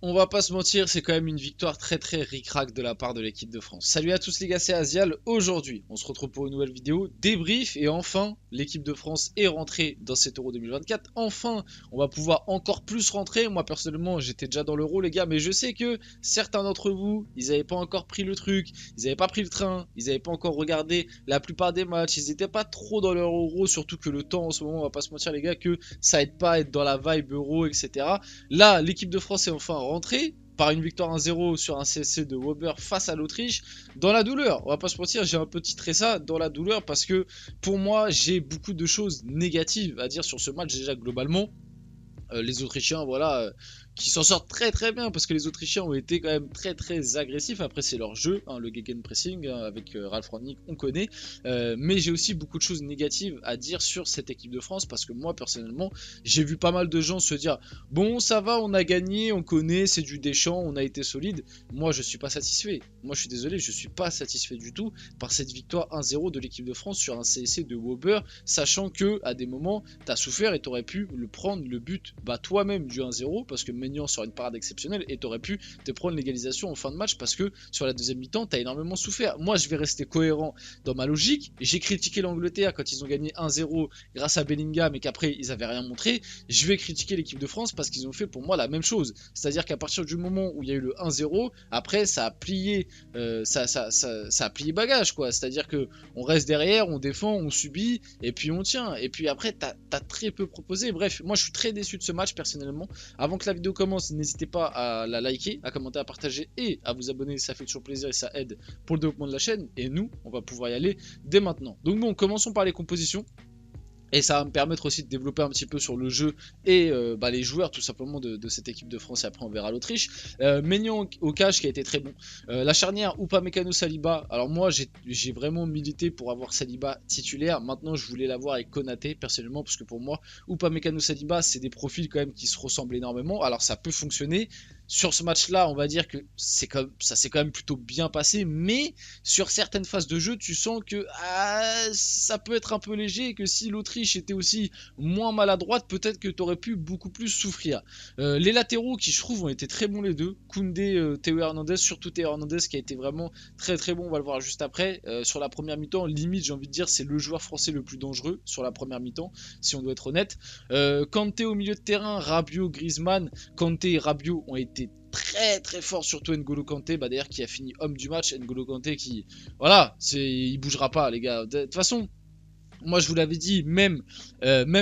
on va pas se mentir, c'est quand même une victoire très ric-rac de la part de l'équipe de France. Salut à tous les gars, c'est Azial. Aujourd'hui, on se retrouve pour une nouvelle vidéo débrief et enfin, l'équipe de France est rentrée dans cet Euro 2024. Enfin, on va pouvoir encore plus rentrer. Moi personnellement, j'étais déjà dans l'Euro les gars, mais je sais que certains d'entre vous, ils n'avaient pas encore pris le truc, ils n'avaient pas pris le train, ils n'avaient pas encore regardé la plupart des matchs, ils n'étaient pas trop dans leur Euro, surtout que le temps en ce moment, on va pas se mentir les gars, que ça aide pas à être dans la vibe Euro, etc. Là, l'équipe de France est enfin rentrée par une victoire 1-0 sur un CSC de Weber face à l'Autriche, dans la douleur. On va pas se mentir, j'ai un peu titré ça dans la douleur parce que pour moi, j'ai beaucoup de choses négatives à dire sur ce match déjà globalement. Les Autrichiens, voilà, qui s'en sortent très bien parce que les Autrichiens ont été quand même très agressifs. Après, c'est leur jeu, hein, le gegenpressing avec Ralf Rangnick, on connaît. Mais j'ai aussi beaucoup de choses négatives à dire sur cette équipe de France parce que moi, personnellement, j'ai vu pas mal de gens se dire bon, ça va, on a gagné, on connaît, c'est du Deschamps, on a été solide. Moi, je suis pas satisfait. Moi, je suis désolé, je suis pas satisfait du tout par cette victoire 1-0 de l'équipe de France sur un CSC de Weber, sachant que à des moments, t'as souffert et t'aurais pu le prendre le but toi-même du 1-0 parce que Maignan sort une parade exceptionnelle et t'aurais pu te prendre l'égalisation en fin de match parce que sur la deuxième mi-temps t'as énormément souffert. Moi je vais rester cohérent dans ma logique, j'ai critiqué l'Angleterre quand ils ont gagné 1-0 grâce à Bellingham et qu'après ils avaient rien montré. Je vais critiquer l'équipe de France parce qu'ils ont fait pour moi la même chose, c'est à dire qu'à partir du moment où il y a eu le 1-0, après ça a plié ça a plié bagage quoi, c'est à dire que on reste derrière, on défend, on subit et puis on tient, et puis après t'as très peu proposé. Bref, moi je suis très déçu de ce match personnellement. Avant que la vidéo commence, n'hésitez pas à la liker, à commenter, à partager et à vous abonner, ça fait toujours plaisir et ça aide pour le développement de la chaîne. Et nous, on va pouvoir y aller dès maintenant. Donc bon, commençons par les compositions. Et ça va me permettre aussi de développer un petit peu sur le jeu et les joueurs tout simplement de cette équipe de France. Et après on verra l'Autriche. Maignan au cash qui a été très bon. La charnière Upamecano Saliba. Alors moi j'ai vraiment milité pour avoir Saliba titulaire. Maintenant je voulais l'avoir avec Konaté personnellement parce que pour moi Upamecano Saliba c'est des profils quand même qui se ressemblent énormément. Alors ça peut fonctionner. Sur ce match-là, on va dire que ça s'est quand même plutôt bien passé, mais sur certaines phases de jeu, tu sens que ça peut être un peu léger et que si l'Autriche était aussi moins maladroite, peut-être que tu aurais pu beaucoup plus souffrir. Les latéraux qui, je trouve, ont été très bons les deux. Koundé, Théo Hernandez, surtout Théo Hernandez qui a été vraiment très bon, on va le voir juste après. Sur la première mi-temps, limite, j'ai envie de dire, c'est le joueur français le plus dangereux sur la première mi-temps, si on doit être honnête. Kanté au milieu de terrain, Rabiot, Griezmann, Kanté et Rabiot ont été très fort, surtout N'Golo Kanté, d'ailleurs qui a fini homme du match. N'Golo Kanté qui, voilà, il bougera pas les gars. De toute façon, moi je vous l'avais dit, même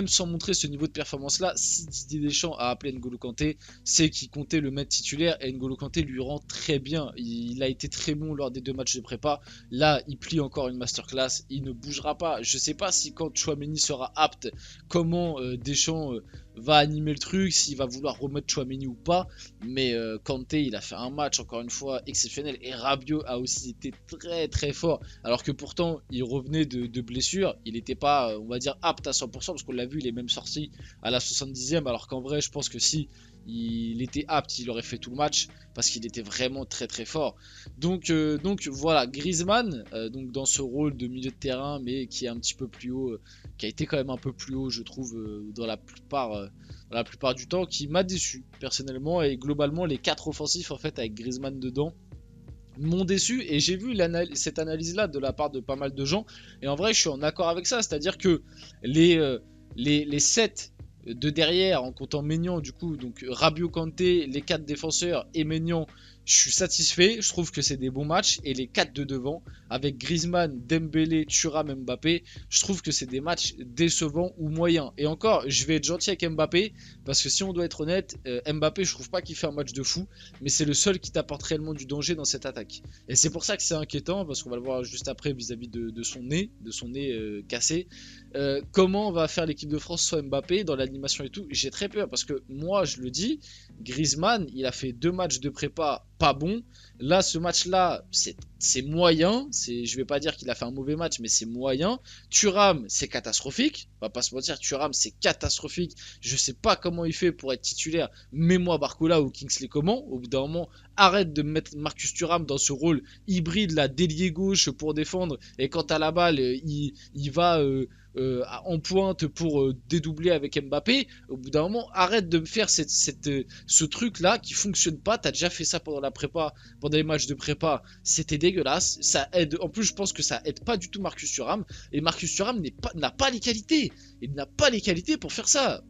sans montrer ce niveau de performance là, si Didier Deschamps a appelé N'Golo Kanté, c'est qu'il comptait le mettre titulaire et N'Golo Kanté lui rend très bien. Il a été très bon lors des 2 matchs de prépa. Là il plie encore une masterclass, il ne bougera pas. Je sais pas si quand Tchouaméni sera apte, comment Deschamps va animer le truc, s'il va vouloir remettre Tchouaméni ou pas, mais Kanté il a fait un match encore une fois exceptionnel et Rabiot a aussi été très fort alors que pourtant il revenait de blessure, il n'était pas on va dire apte à 100% parce qu'on l'a vu, il est même sorti à la 70e alors qu'en vrai je pense que si il était apte, il aurait fait tout le match parce qu'il était vraiment très fort. Donc voilà, Griezmann donc dans ce rôle de milieu de terrain mais qui est un petit peu plus haut, qui a été quand même un peu plus haut je trouve dans la plupart du temps, qui m'a déçu personnellement. Et globalement les 4 offensifs en fait avec Griezmann dedans m'ont déçu, et j'ai vu cette analyse là de la part de pas mal de gens et en vrai je suis en accord avec ça, c'est à dire que les 7 de derrière en comptant Maignan du coup, donc Rabiot, Kanté, les 4 défenseurs et Maignan, je suis satisfait, je trouve que c'est des bons matchs. Et les 4 de devant avec Griezmann, Dembélé, Thuram, Mbappé, je trouve que c'est des matchs décevants ou moyens. Et encore, je vais être gentil avec Mbappé parce que si on doit être honnête, Mbappé je trouve pas qu'il fait un match de fou, mais c'est le seul qui t'apporte réellement du danger dans cette attaque. Et c'est pour ça que c'est inquiétant parce qu'on va le voir juste après vis-à-vis de son nez, cassé. Comment va faire l'équipe de France soit Mbappé dans l'animation et tout, j'ai très peur parce que moi je le dis, Griezmann il a fait 2 matchs de prépa pas bons. Là ce match là c'est moyen. Je vais pas dire qu'il a fait un mauvais match, mais c'est moyen. Thuram, c'est catastrophique. On va pas se mentir, Thuram, c'est catastrophique. Je sais pas comment il fait pour être titulaire. Mets-moi Barcola ou Kingsley Coman. Au bout d'un moment, arrête de mettre Marcus Thuram dans ce rôle hybride, là, d'ailier gauche pour défendre. Et quand à la balle, il va en pointe pour dédoubler avec Mbappé. Au bout d'un moment, arrête de me faire ce truc là qui fonctionne pas. T'as déjà fait ça pendant la prépa, pendant les matchs de prépa, c'était dégueulasse. Ça aide. En plus, je pense que ça aide pas du tout Marcus Thuram. Et Marcus Thuram n'a pas les qualités. Il n'a pas les qualités pour faire ça.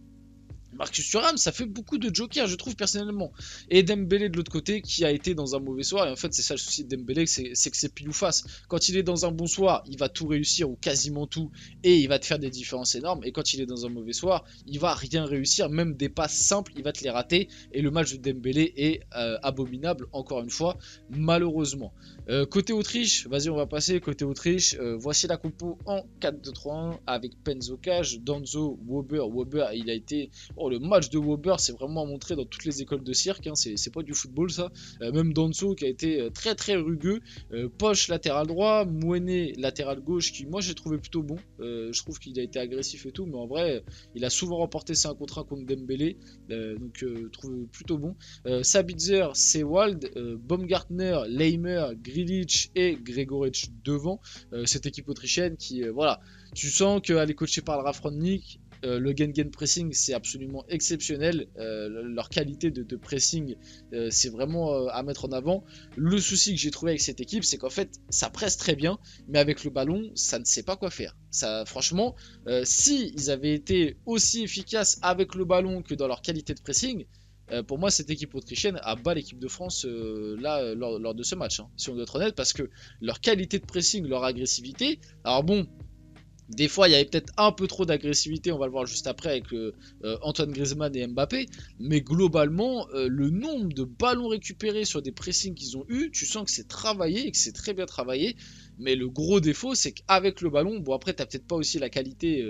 Marcus Thuram, ça fait beaucoup de jokers, je trouve personnellement. Et Dembélé de l'autre côté, qui a été dans un mauvais soir. Et en fait, c'est ça le souci de Dembélé, c'est que c'est pile ou face. Quand il est dans un bon soir, il va tout réussir ou quasiment tout, et il va te faire des différences énormes. Et quand il est dans un mauvais soir, il va rien réussir, même des passes simples, il va te les rater. Et le match de Dembélé est abominable, encore une fois, malheureusement. Côté Autriche, vas-y, on va passer. Côté Autriche, voici la compo en 4-2-3-1 avec Penzo Cage, Danzo, Wöber. Wöber, il a été. Oh, le match de Wöber, c'est vraiment montré dans toutes les écoles de cirque, hein, c'est pas du football ça. Même Danzo qui a été très très rugueux. Poche latéral droit, Mouené latéral gauche qui moi j'ai trouvé plutôt bon. Je trouve qu'il a été agressif et tout, mais en vrai il a souvent remporté ses 1 contre 1 contre Dembélé, donc trouve plutôt bon. Sabitzer, Sewald, Baumgartner, Leimer, Grilic et Gregoritsch devant. Cette équipe autrichienne qui voilà, tu sens qu'elle est coachée par le Ralf Rangnick. Le gen pressing c'est absolument exceptionnel, leur qualité de pressing c'est vraiment à mettre en avant. Le souci que j'ai trouvé avec cette équipe c'est qu'en fait ça presse très bien mais avec le ballon ça ne sait pas quoi faire. Ça, franchement, si ils avaient été aussi efficaces avec le ballon que dans leur qualité de pressing, pour moi cette équipe autrichienne a bat l'équipe de France là lors de ce match, hein, si on doit être honnête, parce que leur qualité de pressing, leur agressivité, alors bon, des fois, il y avait peut-être un peu trop d'agressivité, on va le voir juste après avec Antoine Griezmann et Mbappé. Mais globalement, le nombre de ballons récupérés sur des pressings qu'ils ont eu, tu sens que c'est travaillé et que c'est très bien travaillé. Mais le gros défaut, c'est qu'avec le ballon, bon après, t'as peut-être pas aussi la qualité,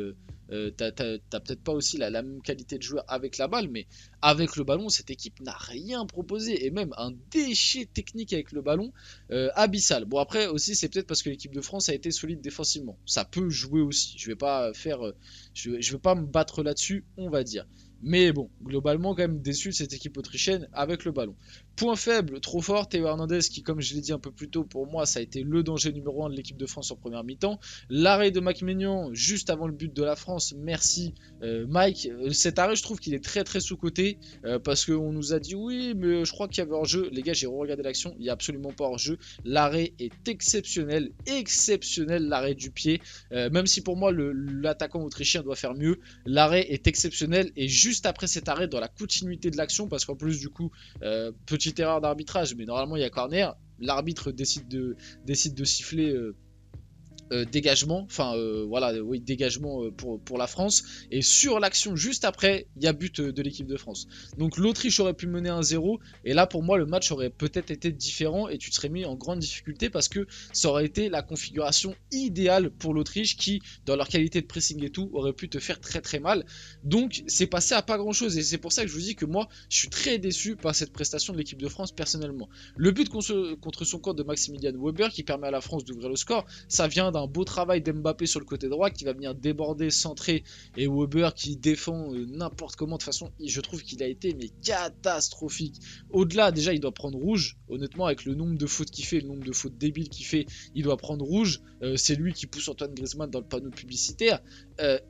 t'as peut-être pas aussi la même qualité de joueur avec la balle, mais avec le ballon, cette équipe n'a rien proposé et même un déchet technique avec le ballon abyssal. Bon après aussi, c'est peut-être parce que l'équipe de France a été solide défensivement. Ça peut jouer aussi. Je vais pas faire, je vais pas me battre là-dessus, on va dire. Mais bon, globalement, quand même déçu de cette équipe autrichienne avec le ballon. Point faible, trop fort, Théo Hernandez qui, comme je l'ai dit un peu plus tôt, pour moi, ça a été le danger numéro 1 de l'équipe de France en première mi-temps. L'arrêt de Mike Maignan juste avant le but de la France, merci Mike. Cet arrêt, je trouve qu'il est très très sous-coté parce qu'on nous a dit oui, mais je crois qu'il y avait hors-jeu. Les gars, j'ai regardé l'action, il n'y a absolument pas hors-jeu. L'arrêt est exceptionnel, exceptionnel l'arrêt du pied. Même si pour moi, l'attaquant autrichien doit faire mieux, l'arrêt est exceptionnel et juste après cet arrêt, dans la continuité de l'action, parce qu'en plus du coup, petite erreur d'arbitrage, mais normalement il y a corner, l'arbitre décide de siffler dégagement, enfin voilà, oui, dégagement pour la France. Et sur l'action juste après, il y a but de l'équipe de France. Donc l'Autriche aurait pu mener 1-0. Et là, pour moi, le match aurait peut-être été différent et tu te serais mis en grande difficulté parce que ça aurait été la configuration idéale pour l'Autriche qui, dans leur qualité de pressing et tout, aurait pu te faire très très mal. Donc c'est passé à pas grand chose. Et c'est pour ça que je vous dis que moi, je suis très déçu par cette prestation de l'équipe de France personnellement. Le but contre son camp de Maximilian Wöber qui permet à la France d'ouvrir le score, ça vient d'un beau travail d'Mbappé sur le côté droit qui va venir déborder, centrer, et Wöber qui défend n'importe comment. De toute façon, je trouve qu'il a été mais catastrophique. Au-delà, déjà, il doit prendre rouge. Honnêtement, avec le nombre de fautes qu'il fait, le nombre de fautes débiles qu'il fait, il doit prendre rouge. C'est lui qui pousse Antoine Griezmann dans le panneau publicitaire.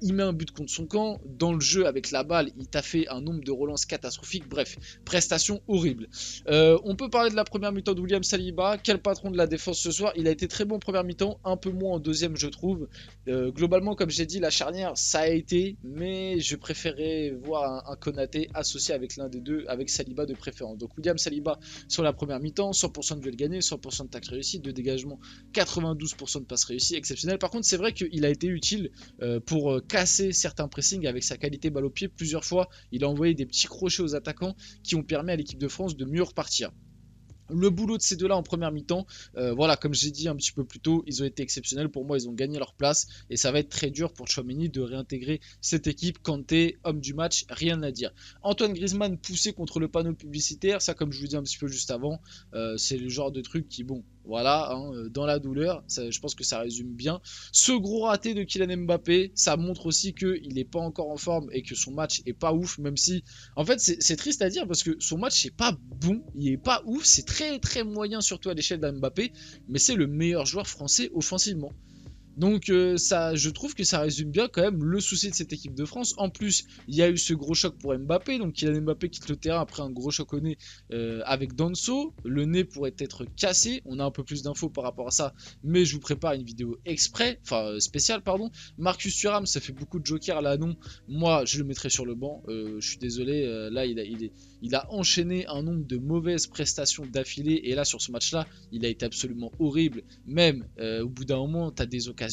Il met un but contre son camp. Dans le jeu, avec la balle, il t'a fait un nombre de relances catastrophiques. Bref, prestation horrible. On peut parler de la première mi-temps de William Saliba. Quel patron de la défense ce soir. Il a été très bon en première mi-temps, un peu moins en deuxième, je trouve. Globalement, comme j'ai dit, la charnière, ça a été, mais je préférais voir un Konaté associé avec l'un des deux, avec Saliba de préférence. Donc William Saliba sur la première mi-temps, 100% de duel gagné, 100% de tacle réussi, de dégagement, 92% de passes réussies, exceptionnel. Par contre, c'est vrai qu'il a été utile pour casser certains pressings avec sa qualité balle au pied. Plusieurs fois, il a envoyé des petits crochets aux attaquants qui ont permis à l'équipe de France de mieux repartir. Le boulot de ces deux-là en première mi-temps, voilà, comme j'ai dit un petit peu plus tôt, ils ont été exceptionnels. Pour moi, ils ont gagné leur place et ça va être très dur pour Tchouaméni de réintégrer cette équipe. Kanté, homme du match, rien à dire. Antoine Griezmann poussé contre le panneau publicitaire, ça, comme je vous dis un petit peu juste avant, c'est le genre de truc qui, bon, Voilà, hein, dans la douleur, ça, je pense que ça résume bien. Ce gros raté de Kylian Mbappé, ça montre aussi qu'il n'est pas encore en forme et que son match est pas ouf, même si, en fait, c'est triste à dire parce que son match est pas bon, il est pas ouf, c'est très très moyen surtout à l'échelle d'Mbappé, mais c'est le meilleur joueur français offensivement. Donc ça, je trouve que ça résume bien quand même le souci de cette équipe de France. En plus, il y a eu ce gros choc pour Mbappé. Donc Kylian Mbappé quitte le terrain après un gros choc au nez avec Danso. Le nez pourrait être cassé. On a un peu plus d'infos par rapport à ça. Mais je vous prépare une vidéo exprès, enfin spéciale pardon. Marcus Thuram, ça fait beaucoup de jokers là non. Moi, je le mettrai sur le banc. Je suis désolé. Là, il a enchaîné un nombre de mauvaises prestations d'affilée. Et là, sur ce match-là, il a été absolument horrible. Même au bout d'un moment, tu as des occasions.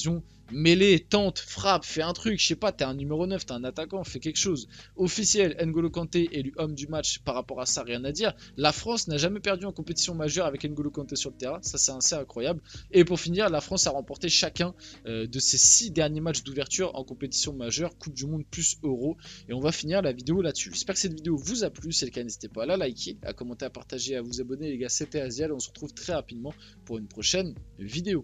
Mêlée, tente, frappe, fais un truc, je sais pas, t'es un numéro 9, t'es un attaquant, fais quelque chose. Officiel, N'Golo Kanté élu homme du match, par rapport à ça, rien à dire. La France n'a jamais perdu en compétition majeure avec N'Golo Kanté sur le terrain, ça c'est assez incroyable. Et pour finir, la France a remporté chacun de ses 6 derniers matchs d'ouverture en compétition majeure, Coupe du Monde plus Euro. Et on va finir la vidéo là-dessus. J'espère que cette vidéo vous a plu, si c'est le cas, n'hésitez pas à la liker, à commenter, à partager, à vous abonner les gars, c'était Asial, on se retrouve très rapidement pour une prochaine vidéo.